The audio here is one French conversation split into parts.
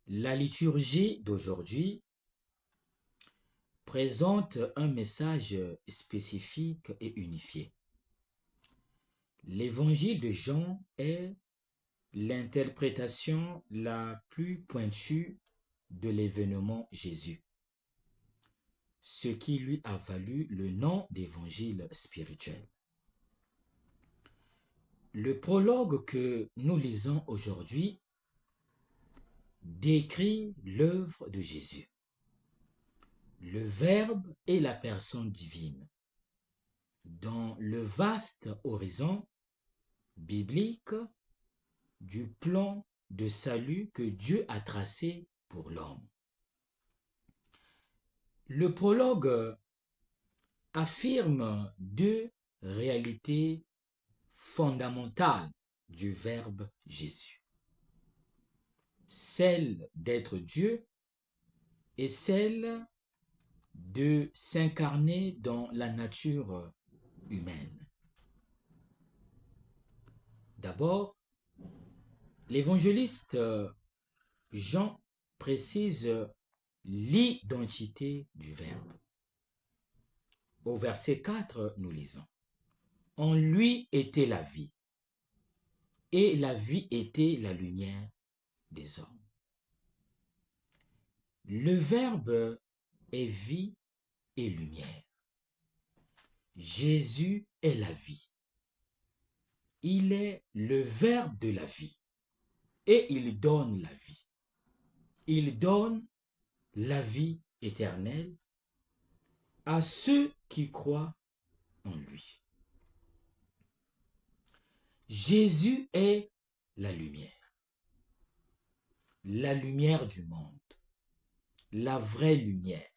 La liturgie d'aujourd'hui présente un message spécifique et unifié. L'évangile de Jean est l'interprétation la plus pointue de l'événement Jésus, ce qui lui a valu le nom d'évangile spirituel. Le prologue que nous lisons aujourd'hui décrit l'œuvre de Jésus. Le Verbe est la personne divine. Dans le vaste horizon biblique du plan de salut que Dieu a tracé pour l'homme. Le prologue affirme deux réalités fondamentales du Verbe Jésus. Celle d'être Dieu et celle de s'incarner dans la nature humaine. D'abord, l'évangéliste Jean précise l'identité du Verbe. Au verset 4, nous lisons « En lui était la vie, et la vie était la lumière des hommes. » Le Verbe est vie et lumière. Jésus est la vie. Il est le Verbe de la vie et il donne la vie. Il donne la vie éternelle à ceux qui croient en lui. Jésus est la lumière du monde, la vraie lumière,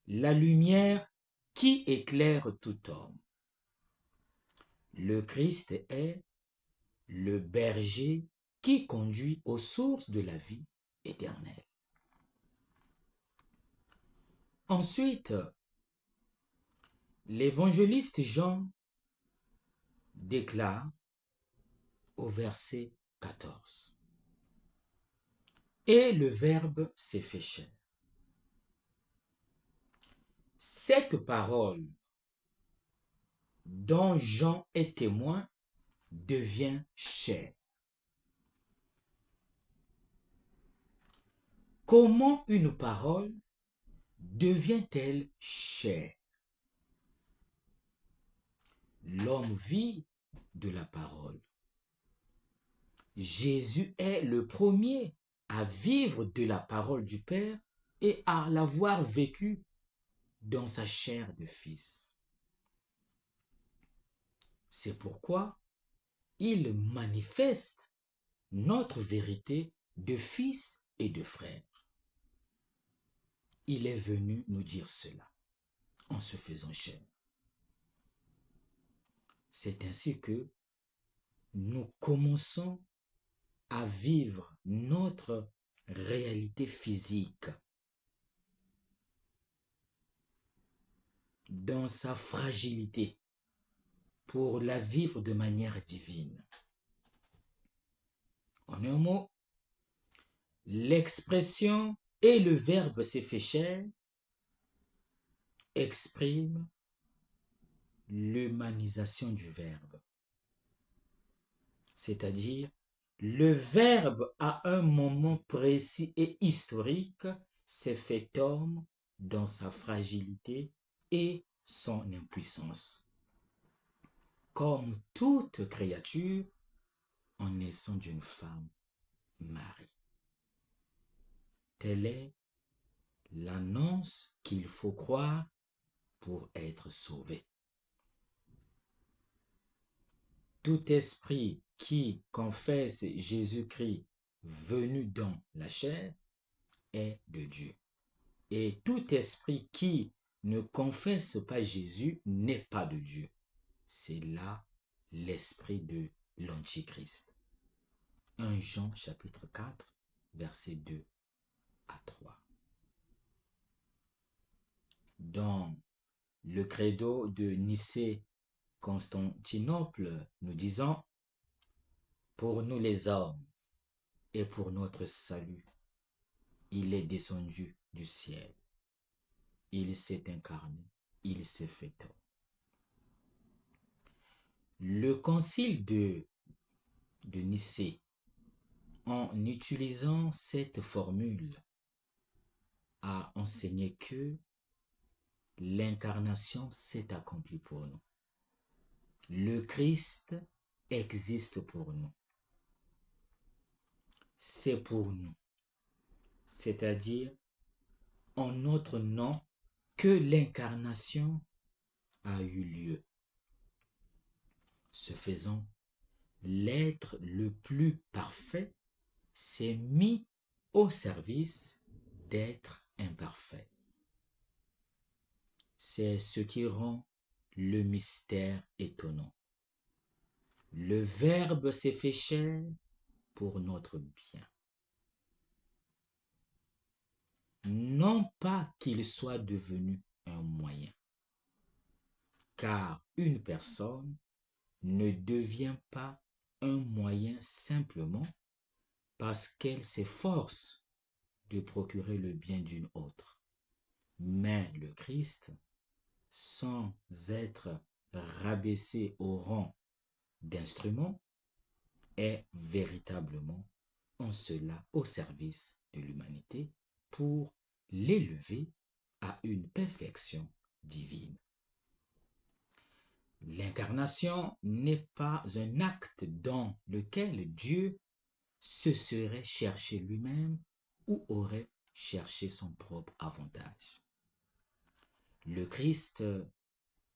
la lumière qui éclaire tout homme. Le Christ est le berger qui conduit aux sources de la vie éternelle. Ensuite, l'évangéliste Jean déclare au verset 14 « Et le Verbe s'est fait chair. » Cette parole dont Jean est témoin devient chair. Comment une parole devient-elle chair? L'homme vit de la parole. Jésus est le premier à vivre de la parole du Père et à l'avoir vécu dans sa chair de fils. C'est pourquoi il manifeste notre vérité de fils et de frère. Il est venu nous dire cela en se faisant chair. C'est ainsi que nous commençons à vivre notre réalité physique dans sa fragilité pour la vivre de manière divine. En un mot, l'expression « et le Verbe s'est fait chair » exprime l'humanisation du Verbe. C'est-à-dire, le Verbe, à un moment précis et historique, s'est fait homme dans sa fragilité et son impuissance. Comme toute créature, en naissant d'une femme, Marie. Telle est l'annonce qu'il faut croire pour être sauvé. Tout esprit qui confesse Jésus-Christ venu dans la chair est de Dieu. Et tout esprit qui ne confesse pas Jésus n'est pas de Dieu. C'est là l'esprit de l'Antichrist. 1 Jean chapitre 4, versets 2 à 3. Dans le credo de Nicée-Constantinople, nous disons « Pour nous les hommes et pour notre salut, il est descendu du ciel. Il s'est incarné, il s'est fait homme. Le concile de Nicée, en utilisant cette formule, a enseigné que l'incarnation s'est accomplie pour nous. Le Christ existe pour nous. C'est pour nous. C'est-à-dire en notre nom que l'incarnation a eu lieu. Ce faisant, l'être le plus parfait s'est mis au service d'être imparfait. C'est ce qui rend le mystère étonnant. Le Verbe s'est fait chair pour notre bien. Non pas qu'il soit devenu un moyen, car une personne ne devient pas un moyen simplement parce qu'elle s'efforce de procurer le bien d'une autre. Mais le Christ, sans être rabaissé au rang d'instrument, est véritablement en cela au service de l'humanité pour l'élever à une perfection divine. L'incarnation n'est pas un acte dans lequel Dieu se serait cherché lui-même ou aurait cherché son propre avantage. Le Christ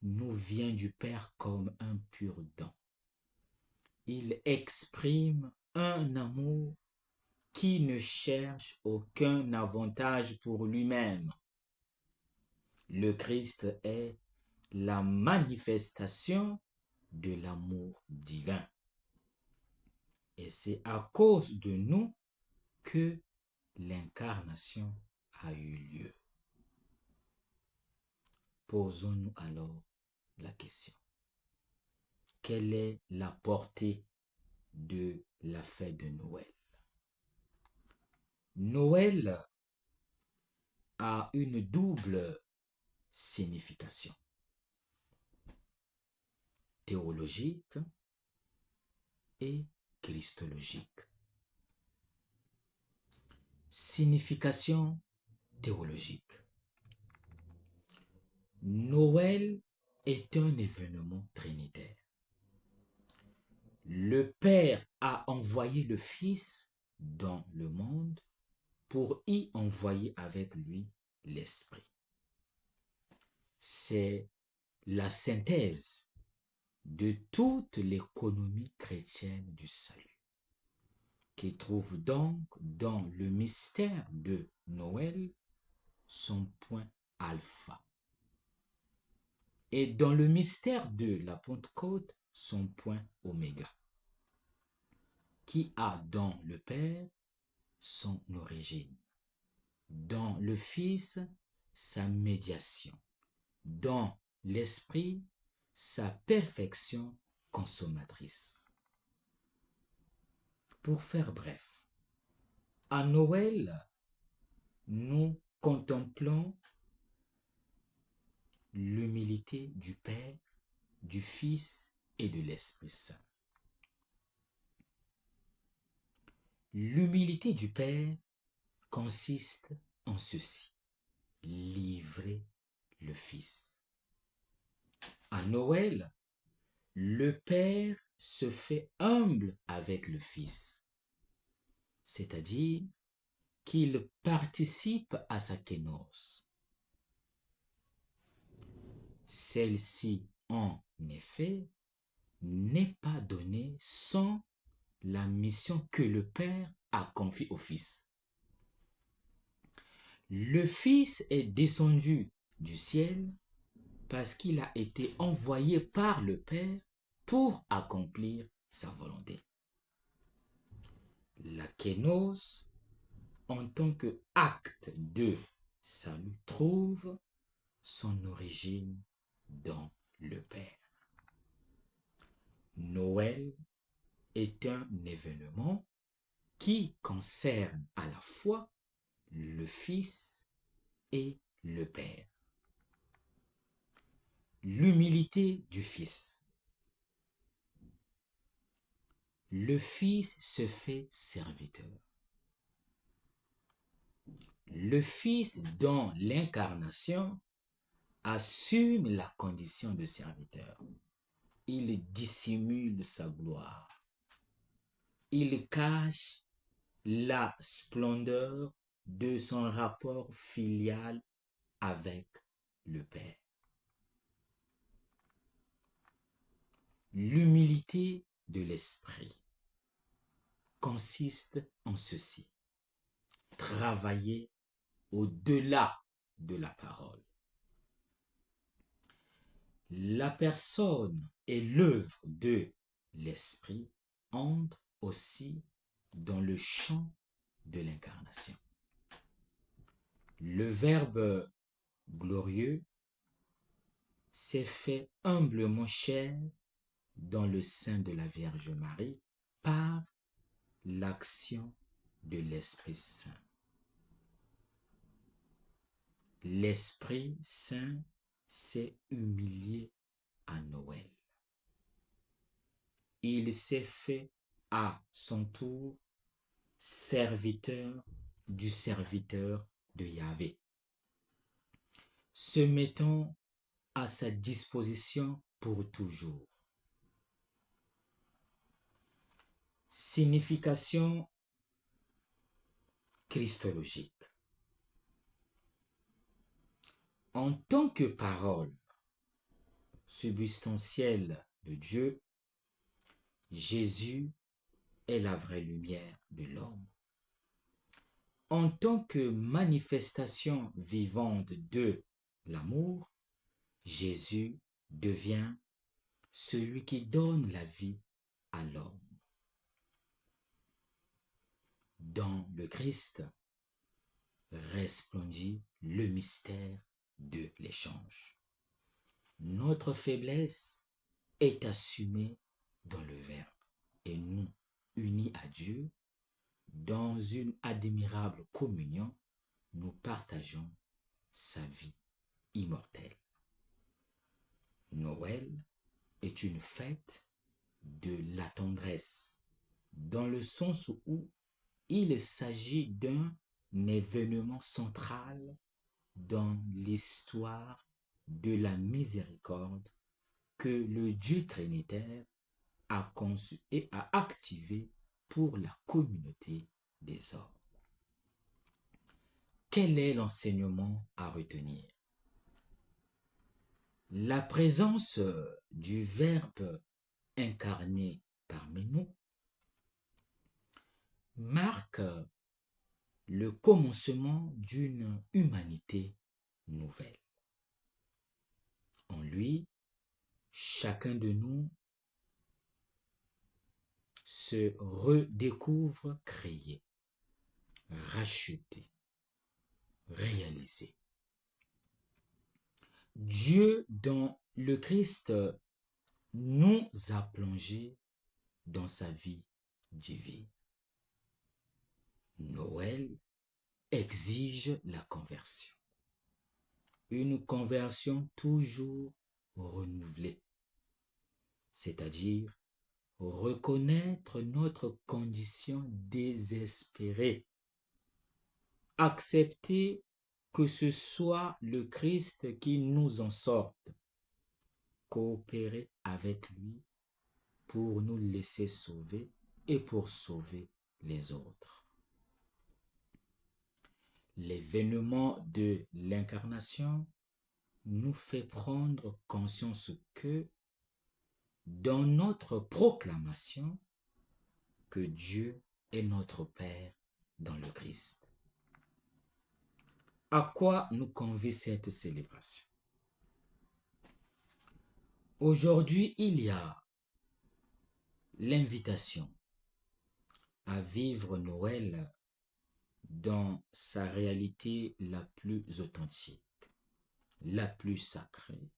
nous vient du Père comme un pur don. Il exprime un amour qui ne cherche aucun avantage pour lui-même. Le Christ est la manifestation de l'amour divin. Et c'est à cause de nous que l'incarnation a eu lieu. Posons-nous alors la question. Quelle est la portée de la fête de Noël? Noël a une double signification, théologique et christologique. Signification théologique. Noël est un événement trinitaire. Le Père a envoyé le Fils dans le monde pour y envoyer avec lui l'Esprit. C'est la synthèse de toute l'économie chrétienne du salut, qui trouve donc dans le mystère de Noël son point alpha, et dans le mystère de la Pentecôte son point oméga, qui a dans le Père son origine, dans le Fils sa médiation, dans l'Esprit sa perfection consommatrice. Pour faire bref, à Noël, nous contemplons l'humilité du Père, du Fils et de l'Esprit Saint. L'humilité du Père consiste en ceci: livrer le Fils. À Noël, le Père se fait humble avec le Fils, c'est-à-dire qu'il participe à sa kénose. Celle-ci, en effet, n'est pas donnée sans la mission que le Père a confiée au Fils. Le Fils est descendu du ciel parce qu'il a été envoyé par le Père pour accomplir sa volonté. La kénose, en tant qu'acte de salut, trouve son origine dans le Père. Noël est un événement qui concerne à la fois le Fils et le Père. L'humilité du Fils. Le Fils se fait serviteur. Le Fils, dans l'incarnation, assume la condition de serviteur. Il dissimule sa gloire. Il cache la splendeur de son rapport filial avec le Père. L'humilité de l'esprit consiste en ceci: travailler au-delà de la parole. La personne et l'œuvre de l'esprit entrent aussi dans le champ de l'incarnation. Le Verbe glorieux s'est fait humblement chair dans le sein de la Vierge Marie par l'action de l'Esprit Saint. L'Esprit Saint s'est humilié à Noël. Il s'est fait à son tour serviteur du serviteur de Yahvé, se mettant à sa disposition pour toujours. Signification christologique. En tant que parole substantielle de Dieu, Jésus est la vraie lumière de l'homme. En tant que manifestation vivante de l'amour, Jésus devient celui qui donne la vie à l'homme. Dans le Christ resplendit le mystère de l'échange. Notre faiblesse est assumée dans le Verbe et nous, unis à Dieu, dans une admirable communion, nous partageons sa vie immortelle. Noël est une fête de la tendresse, dans le sens où il s'agit d'un événement central dans l'histoire de la miséricorde que le Dieu trinitaire a conçu et a activé pour la communauté des hommes. Quel est l'enseignement à retenir? La présence du Verbe incarné parmi nous marque le commencement d'une humanité nouvelle. En lui, chacun de nous se redécouvre créé, racheté, réalisé. Dieu, dans le Christ, nous a plongés dans sa vie divine. Noël exige la conversion. Une conversion toujours renouvelée, c'est-à-dire reconnaître notre condition désespérée, accepter que ce soit le Christ qui nous en sorte, coopérer avec lui pour nous laisser sauver et pour sauver les autres. L'événement de l'incarnation nous fait prendre conscience que dans notre proclamation, que Dieu est notre Père dans le Christ. À quoi nous convie cette célébration? Aujourd'hui, il y a l'invitation à vivre Noël dans sa réalité la plus authentique, la plus sacrée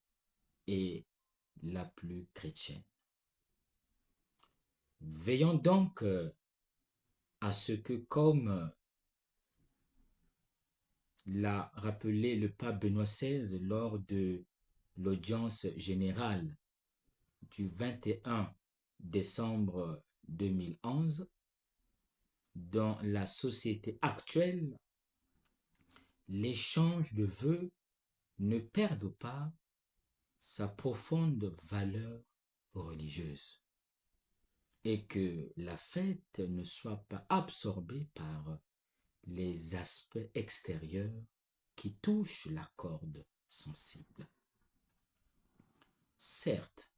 et la plus chrétienne. Veillons donc à ce que, comme l'a rappelé le pape Benoît XVI lors de l'audience générale du 21 décembre 2011, dans la société actuelle, l'échange de vœux ne perd pas sa profonde valeur religieuse et que la fête ne soit pas absorbée par les aspects extérieurs qui touchent la corde sensible. Certes,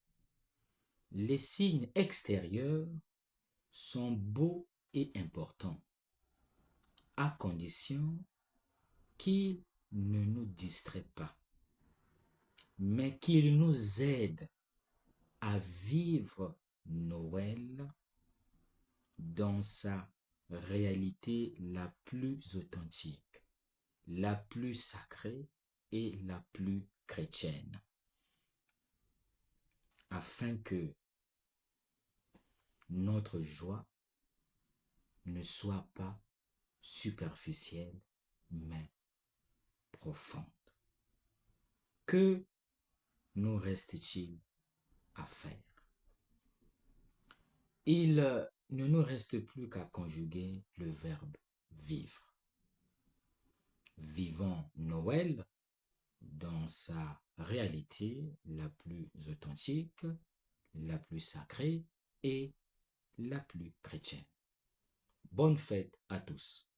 les signes extérieurs sont beaux et importants, à condition qu'ils ne nous distraient pas, mais qu'ils nous aident à vivre Noël dans sa réalité la plus authentique, la plus sacrée et la plus chrétienne, afin que notre joie ne soit pas superficielle, mais profonde. Que nous reste-t-il à faire? Il ne nous reste plus qu'à conjuguer le verbe vivre. Vivons Noël dans sa réalité la plus authentique, la plus sacrée et la plus chrétienne. Bonne fête à tous.